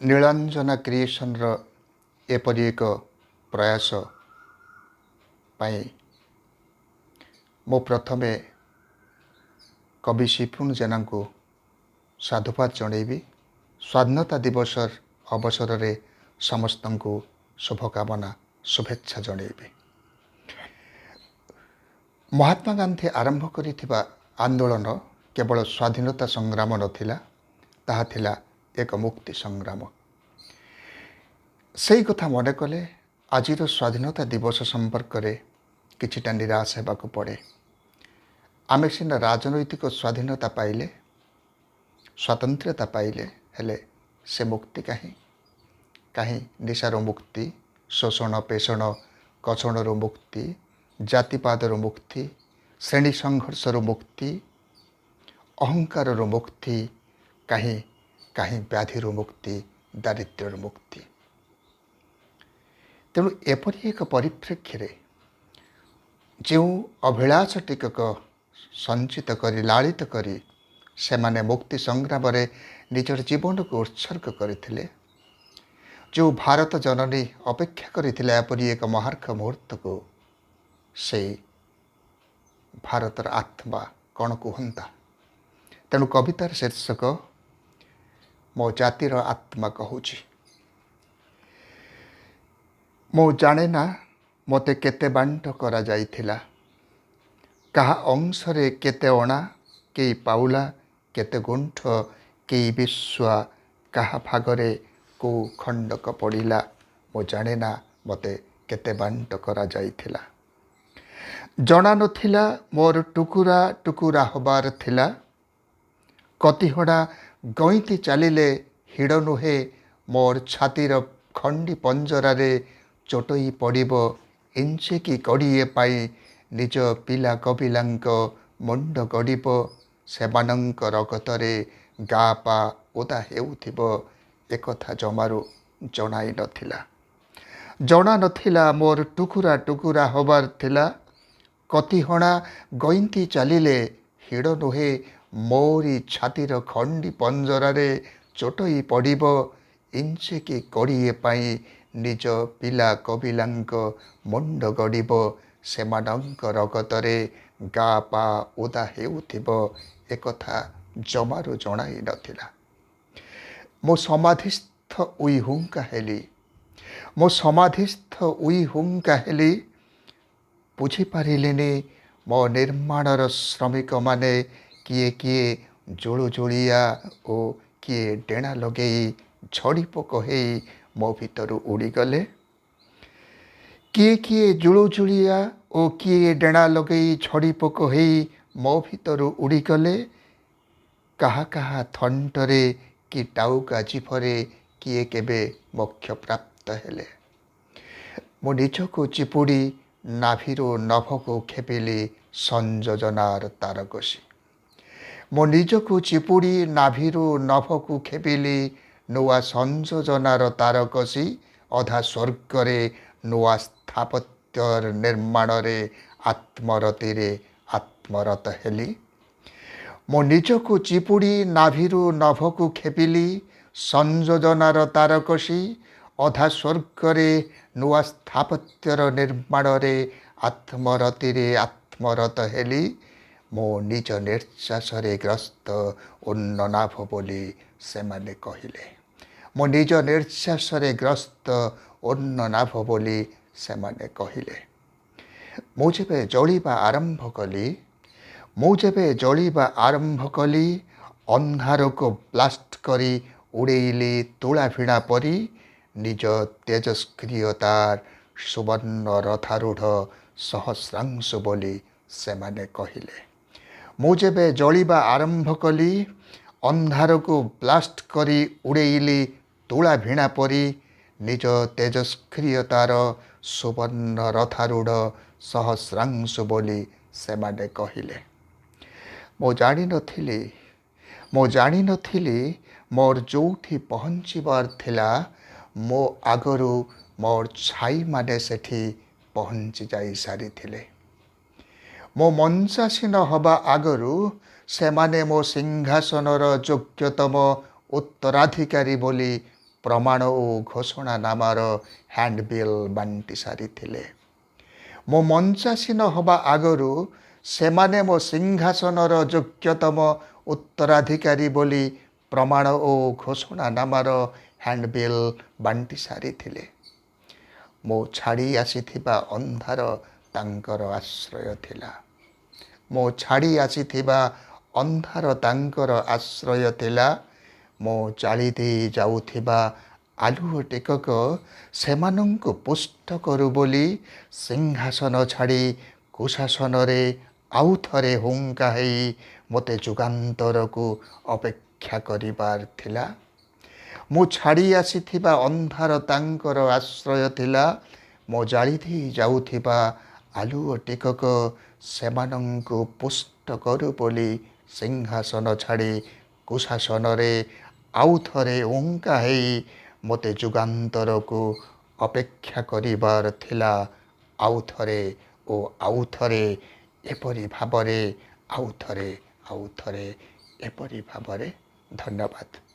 ନୀଳାଞ୍ଜନା କ୍ରିଏସନ୍ର ଏପରି ଏକ ପ୍ରୟାସ ପାଇଁ ମୁଁ ପ୍ରଥମେ କବି ଶିପୁନ ଜେନାଙ୍କୁ ସାଧୁବାଦ ଜଣାଇବି। ସ୍ୱାଧୀନତା ଦିବସ ଅବସରରେ ସମସ୍ତଙ୍କୁ ଶୁଭକାମନା ଶୁଭେଚ୍ଛା ଜଣାଇବି। ମହାତ୍ମା ଗାନ୍ଧୀ ଆରମ୍ଭ କରିଥିବା ଆନ୍ଦୋଳନ କେବଳ ସ୍ୱାଧୀନତା ସଂଗ୍ରାମ ନଥିଲା, ତାହା ଥିଲା ଏକ ମୁକ୍ତି ସଂଗ୍ରାମ। ସେଇ କଥା ମନେ କଲେ ଆଜିର ସ୍ୱାଧୀନତା ଦିବସ ସମ୍ପର୍କରେ କିଛିଟା ନିରାଶ ହେବାକୁ ପଡ଼େ। ଆମେ ସିନା ରାଜନୈତିକ ସ୍ୱାଧୀନତା ପାଇଲେ, ସ୍ୱାତନ୍ତ୍ର୍ୟତା ପାଇଲେ, ହେଲେ ସେ ମୁକ୍ତି କାହିଁ ନିଶାର ମୁକ୍ତି, ଶୋଷଣ ପେଷଣ କଷଣରୁ ମୁକ୍ତି, ଜାତିବାଦରୁ ମୁକ୍ତି, ଶ୍ରେଣୀ ସଂଘର୍ଷରୁ ମୁକ୍ତି, ଅହଙ୍କାରରୁ ମୁକ୍ତି, କାହିଁ ବ୍ୟାଧିରୁ ମୁକ୍ତି, ଦାରିଦ୍ର୍ୟରୁ ମୁକ୍ତି। ତେଣୁ ଏପରି ଏକ ପରିପ୍ରେକ୍ଷୀରେ ଯେଉଁ ଅଭିଳାଷ ଟିକକ ସଞ୍ଚିତ କରି ଲାଳିତ କରି ସେମାନେ ମୁକ୍ତି ସଂଗ୍ରାମରେ ନିଜର ଜୀବନକୁ ଉତ୍ସର୍ଗ କରିଥିଲେ, ଯେଉଁ ଭାରତ ଜନନୀ ଅପେକ୍ଷା କରିଥିଲେ ଏପରି ଏକ ମହାର୍ଘ ମୁହୂର୍ତ୍ତକୁ, ସେଇ ଭାରତର ଆତ୍ମା କ'ଣ କୁହନ୍ତା? ତେଣୁ କବିତାର ଶୀର୍ଷକ ମୋ ଜାତିର ଆତ୍ମା କହୁଛି। ମୁଁ ଜାଣେ ନା ମୋତେ କେତେ ବାଣ୍ଟ କରାଯାଇଥିଲା, କାହା ଅଂଶରେ କେତେ ଅଣା କେଇ ପାଉଲା, କେତେ ଗୁଣ୍ଠ କେଇ ବିଶ୍ଵା, କାହା ଭାଗରେ କୋଉ ଖଣ୍ଡକ ପଡ଼ିଲା। ମୁଁ ଜାଣେ ନା ମୋତେ କେତେ ବାଣ୍ଟ କରାଯାଇଥିଲା। ଜଣା ନଥିଲା ମୋର ଟୁକୁରା ଟୁକୁରା ହବାର ଥିଲା, କତିହଡ଼ା ଗଇଁତି ଚାଲିଲେ ହିଡ଼ ନୁହେଁ, ମୋର ଛାତିର ଖଣ୍ଡି ପଞ୍ଜରାରେ ଚୋଟଇ ପଡ଼ିବ ଇଞ୍ଚେ କି କଡ଼ିଏ ପାଇଁ, ନିଜ ପିଲା କବିଲାଙ୍କ ମୁଣ୍ଡ ଗଡ଼ିବ, ସେମାନଙ୍କ ରଗତରେ ଗା ପା ଓଦା ହେଉଥିବ, ଏକଥା ଜମାରୁ ଜଣାଇ ନଥିଲା। ଜଣା ନଥିଲା ମୋର ଟୁକୁରା ଟୁକୁରା ହବାର ଥିଲା, କତିହଣା ଗଇଁତି ଚାଲିଲେ ହିଡ଼ ନୁହେଁ, ମୋରି ଛାତିର ଖଣ୍ଡି ପଞ୍ଜରାରେ ଚୋଟଇ ପଡ଼ିବ ଇଞ୍ଚେ କି କଡ଼ିଏ ପାଇଁ, ନିଜ ପିଲା କବିଲାଙ୍କ ମୁଣ୍ଡ ଗଡ଼ିବ, ସେମାନଙ୍କ ରଗତରେ ଗା ପା ଓଦା ହେଉଥିବ, ଏକଥା ଜମାରୁ ଜଣାଇ ନଥିଲା। ମୁଁ ସମାଧିସ୍ଥ ଉଇ ହୁଙ୍କା ହେଲି, ମୁଁ ସମାଧିସ୍ଥ ଉଇ ହୁଙ୍କା ହେଲି, ବୁଝିପାରିଲିନି ମୋ ନିର୍ମାଣର ଶ୍ରମିକମାନେ କିଏ କିଏ ଜୁଳୁଜୁଳିଆ ଓ କିଏ ଡେଣା ଲଗେଇ ଝଡ଼ି ପୋକ ହେଇ ମୋ ଭିତରୁ ଉଡ଼ିଗଲେ। କିଏ କିଏ ଜୁଳୁଜୁଳିଆ ଓ କିଏ ଡେଣା ଲଗେଇ ଝଡ଼ି ପୋକ ହେଇ ମୋ ଭିତରୁ ଉଡ଼ିଗଲେ, କାହା କାହା ଥଣ୍ଟରେ କି ଟାଉକା ଜିଭରେ କିଏ କେବେ ମୋକ୍ଷ ପ୍ରାପ୍ତ ହେଲେ। ମୁଁ ନିଜକୁ ଚିପୁଡ଼ି ନାଭିରୁ ନଭକୁ ଖେପିଲି ସଂଯୋଜନାର ତାରକସି। ମୁଁ ନିଜକୁ ଚିପୁଡ଼ି ନାଭିରୁ ନଭକୁ ଖେପିଲି ନୂଆ ସଂଯୋଜନାର ତାରକସି, ଅଧା ସ୍ୱର୍ଗରେ ନୂଆ ସ୍ଥାପତ୍ୟର ନିର୍ମାଣରେ ଆତ୍ମରତିରେ ଆତ୍ମରତ ହେଲି। ମୁଁ ନିଜକୁ ଚିପୁଡ଼ି ନାଭିରୁ ନଭକୁ ଖେପିଲି ସଂଯୋଜନାର ତାରକସି, ଅଧା ସ୍ୱର୍ଗରେ ନୂଆ ସ୍ଥାପତ୍ୟର ନିର୍ମାଣରେ ଆତ୍ମରତିରେ ଆତ୍ମରତ ହେଲି। ମୋ ନିଜ ନିଶ୍ୱାସରେ ଗ୍ରସ୍ତ ଉନ୍ନନାଭ ବୋଲି ସେମାନେ କହିଲେ। ମୋ ନିଜ ନିଶ୍ୱାସରେ ଗ୍ରସ୍ତ ଉନ୍ନନାଭ ବୋଲି ସେମାନେ କହିଲେ। ମୁଁ ଯେବେ ଜଳିବା ଆରମ୍ଭ କଲି, ଅନ୍ଧାରକୁ ବ୍ଲାଷ୍ଟ କରି ଉଡ଼େଇଲି ତୁଳା ଭିଣା ପରି, ନିଜ ତେଜସ୍କ୍ରିୟତାର ସୁବର୍ଣ୍ଣ ରଥାରୂଢ଼ ସହସ୍ରାଂଶୁ ବୋଲି ସେମାନେ କହିଲେ। ମୁଁ ଯେବେ ଜଳିବା ଆରମ୍ଭ କଲି, ଅନ୍ଧାରକୁ ବ୍ଲାଷ୍ଟ କରି ଉଡ଼େଇଲି ତୁଳା ଭିଣା ପରି, ନିଜ ତେଜସ୍କ୍ରିୟତାର ସୁବର୍ଣ୍ଣ ରଥାରୂଢ଼ ସହସ୍ରାଂଶୁ ବୋଲି ସେମାନେ କହିଲେ। ମୁଁ ଜାଣିନଥିଲି ମୋର ଯୋଉଠି ପହଞ୍ଚିବାର ଥିଲା, ମୋ ଆଗରୁ ମୋର ଛାଇମାନେ ସେଠି ପହଞ୍ଚି ଯାଇ ସାରିଥିଲେ। ମୋ ମଞ୍ଚାସୀନ ହେବା ଆଗରୁ ସେମାନେ ମୋ ସିଂହାସନର ଯୋଗ୍ୟତମ ଉତ୍ତରାଧିକାରୀ ବୋଲି ପ୍ରମାଣ ଓ ଘୋଷଣା ନାମର ହ୍ୟାଣ୍ଡବିଲ୍ ବାଣ୍ଟି ସାରିଥିଲେ। ମୋ ମଞ୍ଚାସୀନ ହେବା ଆଗରୁ ସେମାନେ ମୋ ସିଂହାସନର ଯୋଗ୍ୟତମ ଉତ୍ତରାଧିକାରୀ ବୋଲି ପ୍ରମାଣ ଓ ଘୋଷଣା ନାମର ହ୍ୟାଣ୍ଡବିଲ୍ ବାଣ୍ଟି ସାରିଥିଲେ। ମୋ ଛାଡ଼ି ଆସିଥିବା ଅନ୍ଧାର ତାଙ୍କର ଆଶ୍ରୟ ଥିଲା। ମୋ ଛାଡ଼ି ଆସିଥିବା ଅନ୍ଧାର ତାଙ୍କର ଆଶ୍ରୟ ଥିଲା। ମୋ ଜାଳି ଦେଇ ଯାଉଥିବା ଆଲୁଅ ଟିକକ ସେମାନଙ୍କୁ ପୁଷ୍ଟ କରୁ ବୋଲି ସିଂହାସନ ଛାଡ଼ି କୁଶାସନରେ ଆଉ ଥରେ ହୁଙ୍କା ହେଇ ମୋତେ ଯୁଗାନ୍ତରକୁ ଅପେକ୍ଷା କରିବାର ଥିଲା। ମୁଁ ଛାଡ଼ି ଆସିଥିବା ଅନ୍ଧାର ତାଙ୍କର ଆଶ୍ରୟ ଥିଲା। ମୋ ଜାଳି ଦେଇ ଯାଉଥିବା ଆଲୁଅ ଟିକକ ସେମାନଙ୍କୁ ପୁଷ୍ଟ କରୁ ବୋଲି ସିଂହାସନ ଛାଡ଼ି କୁଶାସନରେ ଆଉ ଥରେ ଉଙ୍କା ହେଇ ମୋତେ ଯୁଗାନ୍ତରକୁ ଅପେକ୍ଷା କରିବାର ଥିଲା। ଆଉ ଥରେ ଓ ଆଉ ଥରେ ଏପରି ଭାବରେ, ଆଉ ଥରେ ଏପରି ଭାବରେ। ଧନ୍ୟବାଦ।